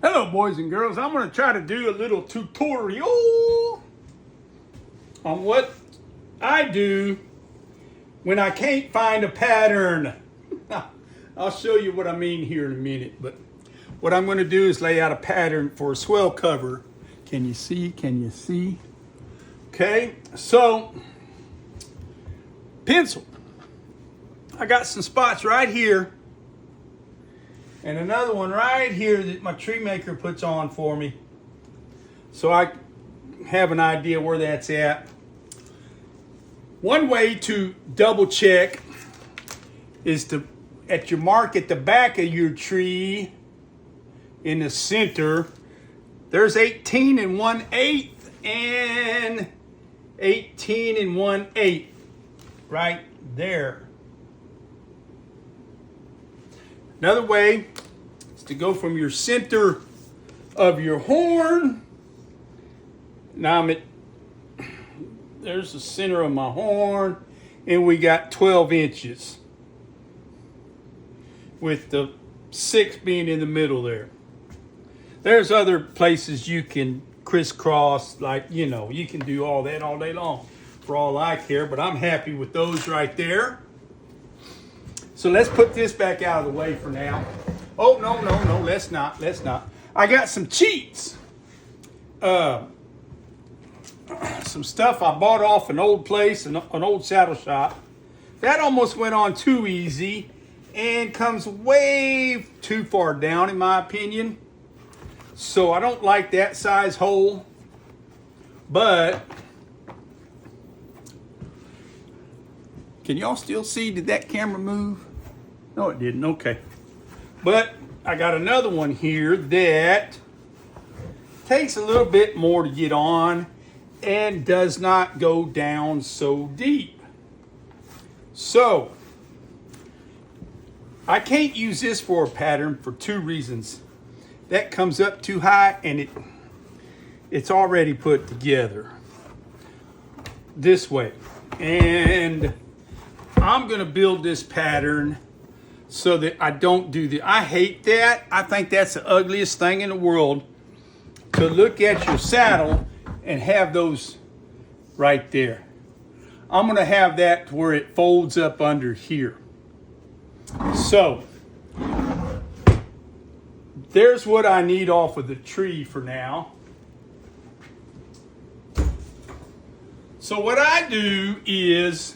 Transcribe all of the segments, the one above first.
Hello boys and girls, I'm going to try to do a little tutorial on what I do when I can't find a pattern. I'll show you what I mean here in a minute, but what I'm going to do is lay out a pattern for a swell cover. Can you see? Can you see? Okay, so pencil. I got some spots right here and another one right here that my tree maker puts on for me, so I have an idea where that's at. One way to double check is to, at your mark at the back of your tree in the center, there's 18 1/8 and 18 1/8 right there. Another way is to go from your center of your horn. Now there's the center of my horn, and we got 12 inches with the 6 being in the middle there. There's other places you can crisscross, like, you know, you can do all that all day long for all I care, but I'm happy with those right there. So let's put this back out of the way for now. Oh, no, let's not. I got some cheats. Some stuff I bought off an old place, an old saddle shop. That almost went on too easy and comes way too far down in my opinion. So I don't like that size hole. But can y'all still see? Did that camera move? No, it didn't. Okay. But I got another one here that takes a little bit more to get on and does not go down so deep. So I can't use this for a pattern for two reasons. That comes up too high and it's already put together this way. And I'm going to build this pattern so that I don't do that. I hate that. I think that's the ugliest thing in the world, to look at your saddle and have those right there. I'm going to have that to where it folds up under here. So there's what I need off of the tree for now. So what I do is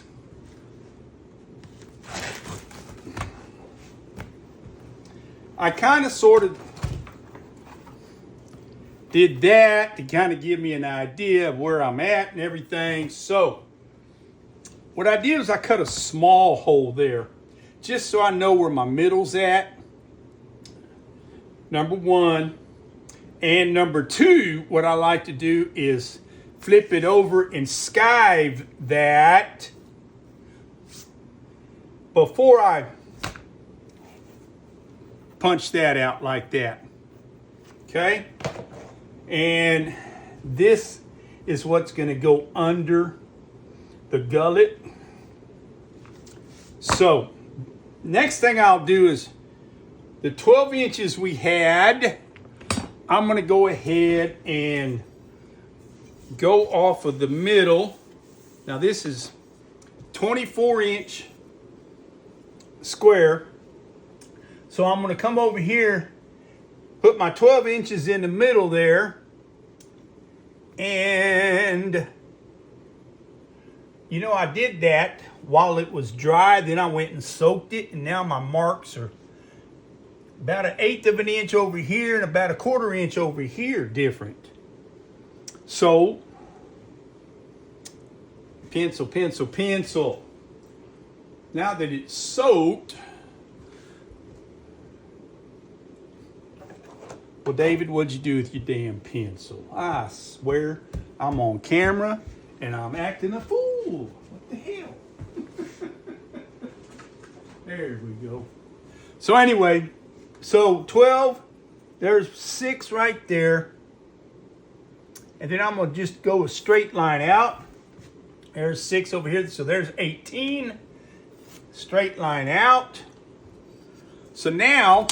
I kind of sort of did that to kind of give me an idea of where I'm at and everything. So what I did is I cut a small hole there just so I know where my middle's at. Number one. And number two, what I like to do is flip it over and skive that before I punch that out like that. Okay? And this is what's going to go under the gullet. So next thing I'll do is the 12 inches we had, I'm going to go ahead and go off of the middle. Now this is 24-inch square. So I'm going to come over here, put my 12 inches in the middle there, and you know, I did that while it was dry. Then I went and soaked it, and now my marks are about 1/8 of an inch over here and about 1/4 inch over here different. So pencil. Now that it's soaked, well, David, what'd you do with your damn pencil? I swear I'm on camera and I'm acting a fool. What the hell? There we go. So anyway, so 12, there's 6 right there. And then I'm going to just go a straight line out. There's 6 over here. So there's 18. Straight line out. So now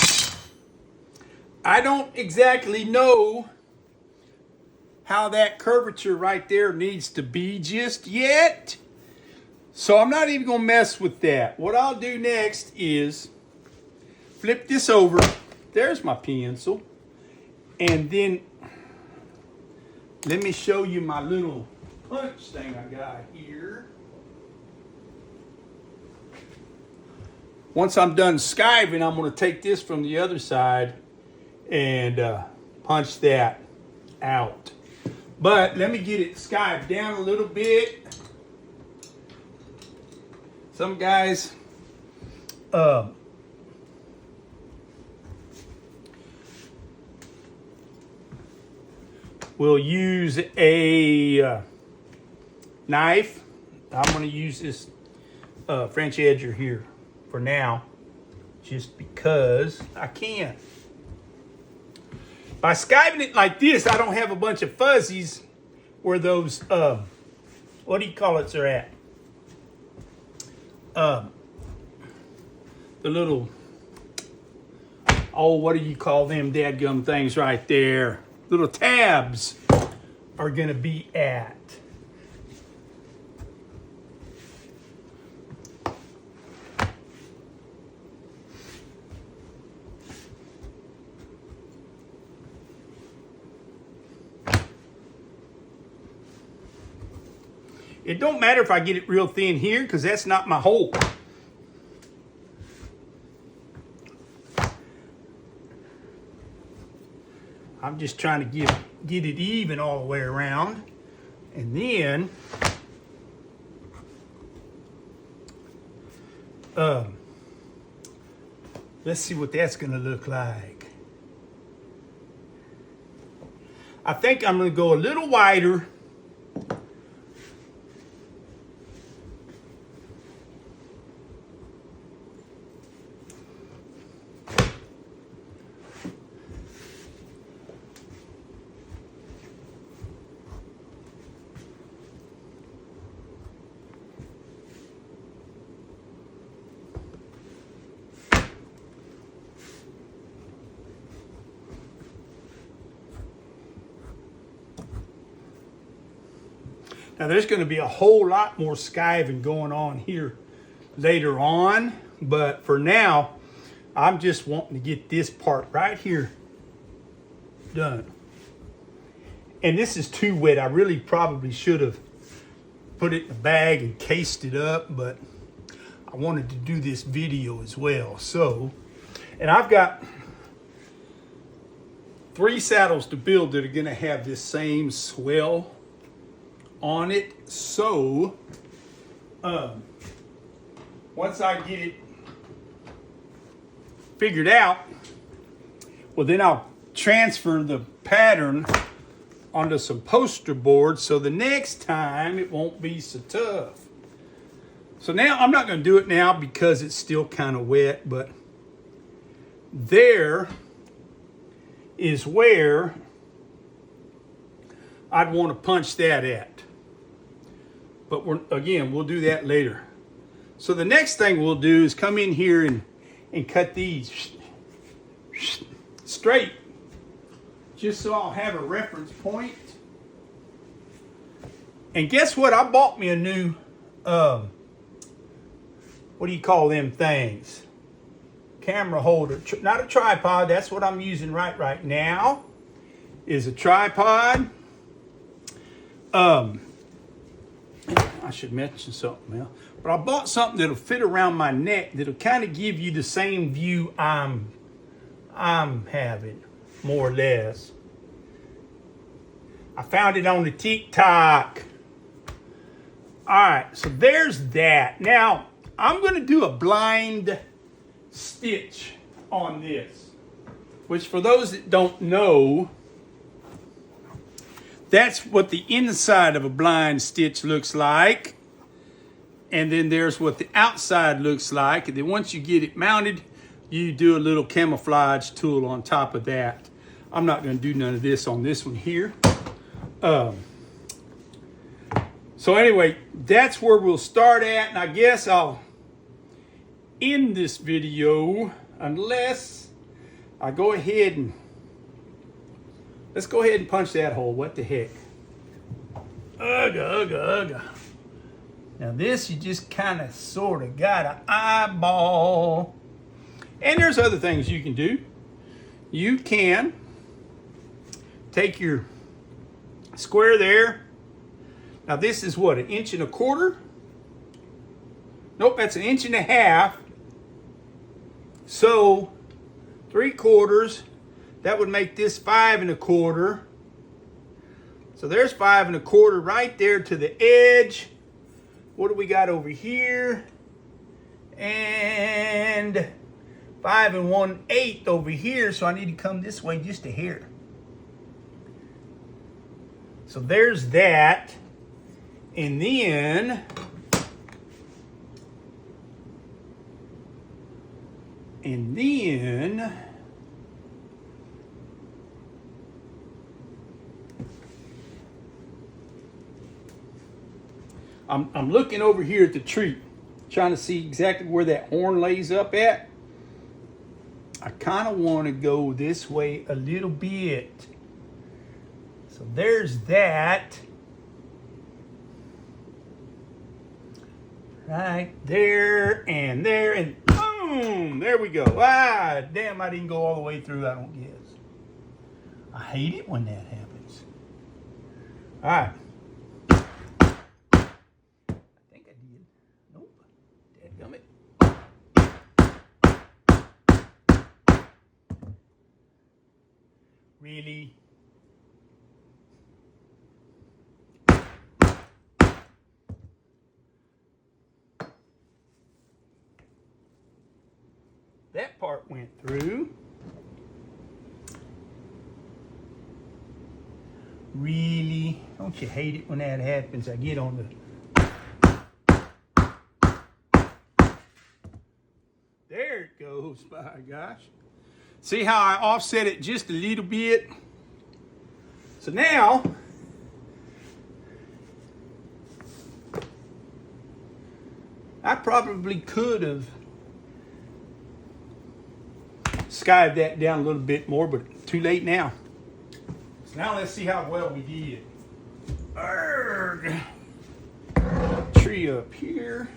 I don't exactly know how that curvature right there needs to be just yet. So I'm not even gonna mess with that. What I'll do next is flip this over. There's my pencil. And then let me show you my little punch thing I got here. Once I'm done skiving, I'm gonna take this from the other side and punch that out. But let me get it skived down a little bit. Some guys will use a knife. I'm going to use this French edger here for now, just because I can. By skiving it like this, I don't have a bunch of fuzzies where those, what do you call it, are at? The little, oh, what do you call them dadgum things right there? Little tabs are going to be at. It don't matter if I get it real thin here, because that's not my hole. I'm just trying to get it even all the way around. And then let's see what that's gonna look like. I think I'm gonna go a little wider. Now there's going to be a whole lot more skiving going on here later on, but for now, I'm just wanting to get this part right here done. And this is too wet. I really probably should have put it in a bag and cased it up, but I wanted to do this video as well. So, and I've got 3 saddles to build that are going to have this same swell on it. So once I get it figured out, well, then I'll transfer the pattern onto some poster board, so the next time it won't be so tough. So now I'm not going to do it now because it's still kind of wet, but there is where I'd want to punch that at. But we'll do that later. So the next thing we'll do is come in here and cut these straight, just so I'll have a reference point. And guess what? I bought me a new, what do you call them things? Camera holder, not a tripod. That's what I'm using right now, is a tripod. I should mention something else, but I bought something that'll fit around my neck that'll kind of give you the same view I'm having, more or less. I found it on the TikTok. All right, so there's that. Now, I'm going to do a blind stitch on this, which for those that don't know, that's what the inside of a blind stitch looks like. And then there's what the outside looks like. And then once you get it mounted, you do a little camouflage tool on top of that. I'm not going to do none of this on this one here. So anyway, that's where we'll start at. And I guess I'll end this video unless I go ahead and Let's go ahead and punch that hole. What the heck? Ugga, ugga, ugga. Now this, you just kind of sort of got an eyeball. And there's other things you can do. You can take your square there. Now this is what, 1.25 inches? Nope, that's 1.5 inches. So 3/4, that would make this 5.25. So there's 5.25 right there to the edge. What do we got over here? And 5 1/8 over here. So I need to come this way just a hair. So there's that. And then I'm looking over here at the tree, trying to see exactly where that horn lays up at. I kind of want to go this way a little bit. So there's that. Right there, and boom, there we go. Ah, damn, I didn't go all the way through, I don't guess. I hate it when that happens. All right. Really? That part went through. Really? Don't you hate it when that happens? I get on the... There it goes, by gosh. See how I offset it just a little bit? So now, I probably could have skived that down a little bit more, but too late now. So now let's see how well we did. Arrgh. Tree up here.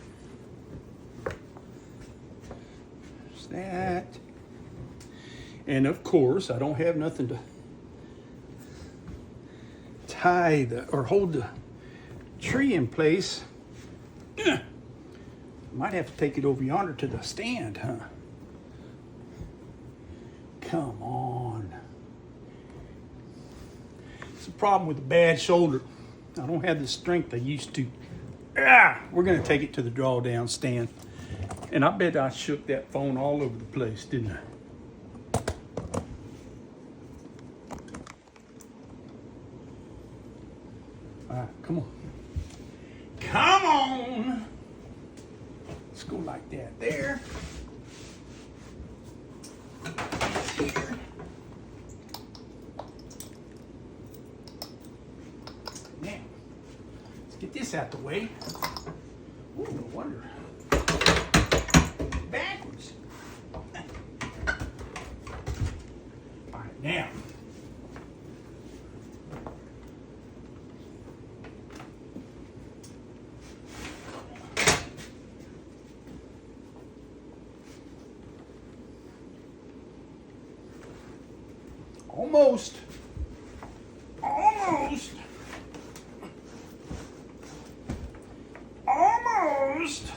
There's that. And of course, I don't have nothing to tie or hold the tree in place. Might have to take it over yonder to the stand, huh? Come on. It's a problem with a bad shoulder. I don't have the strength I used to. We're going to take it to the drawdown stand. And I bet I shook that phone all over the place, didn't I? All right, come on. Come on. Let's go like that there. Here. Now, let's get this out the way. Ooh, no wonder. Backwards. All right, now. Almost. Almost. Almost.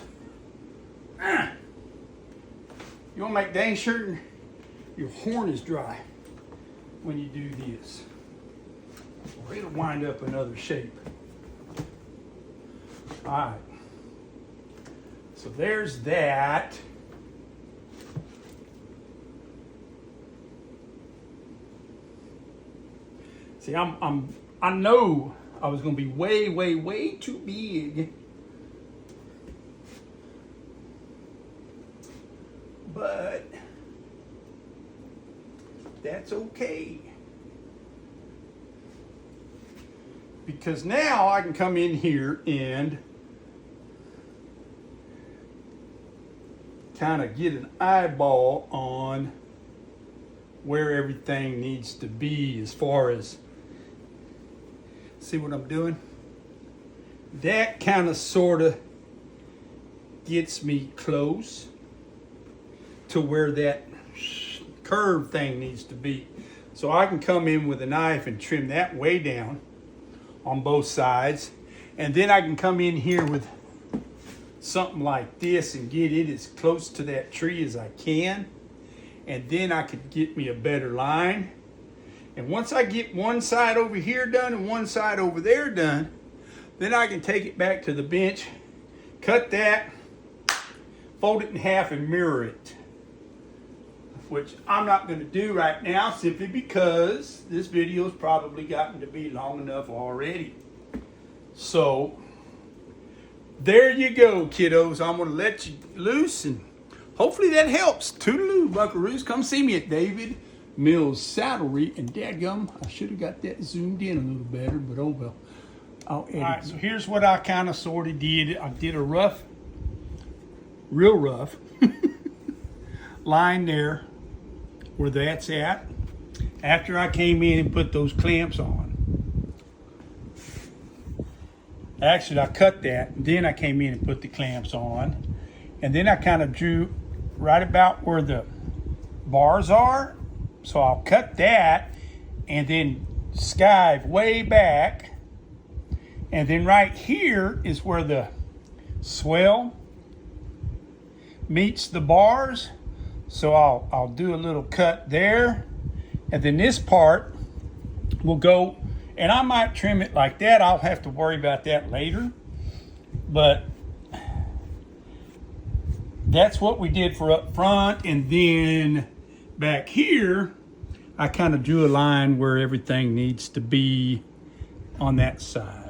You want to make dang sure your horn is dry when you do this, or it'll wind up another shape. All right. So there's that. See, I know I was going to be way too big. But that's okay. Because now I can come in here and kind of get an eyeball on where everything needs to be as far as, see what I'm doing? That kind of sort of gets me close to where that curve thing needs to be. So I can come in with a knife and trim that way down on both sides. And then I can come in here with something like this and get it as close to that tree as I can. And then I could get me a better line. And once I get one side over here done and one side over there done, then I can take it back to the bench, cut that, fold it in half and mirror it. Which I'm not going to do right now simply because this video's probably gotten to be long enough already. So there you go, kiddos. I'm going to let you loose and hopefully that helps. Toodaloo, buckaroos. Come see me at David Mills Saddlery. And dadgum, I should have got that zoomed in a little better, but oh well. I'll edit. All right, so here's what I kind of sort of did. I did a rough, real rough line there where that's at after I came in and put those clamps on. Actually, I cut that, and then I came in and put the clamps on. And then I kind of drew right about where the bars are. So I'll cut that and then skive way back. And then right here is where the swell meets the bars. So I'll do a little cut there. And then this part will go, and I might trim it like that. I'll have to worry about that later. But that's what we did for up front. And then back here, I kind of drew a line where everything needs to be on that side.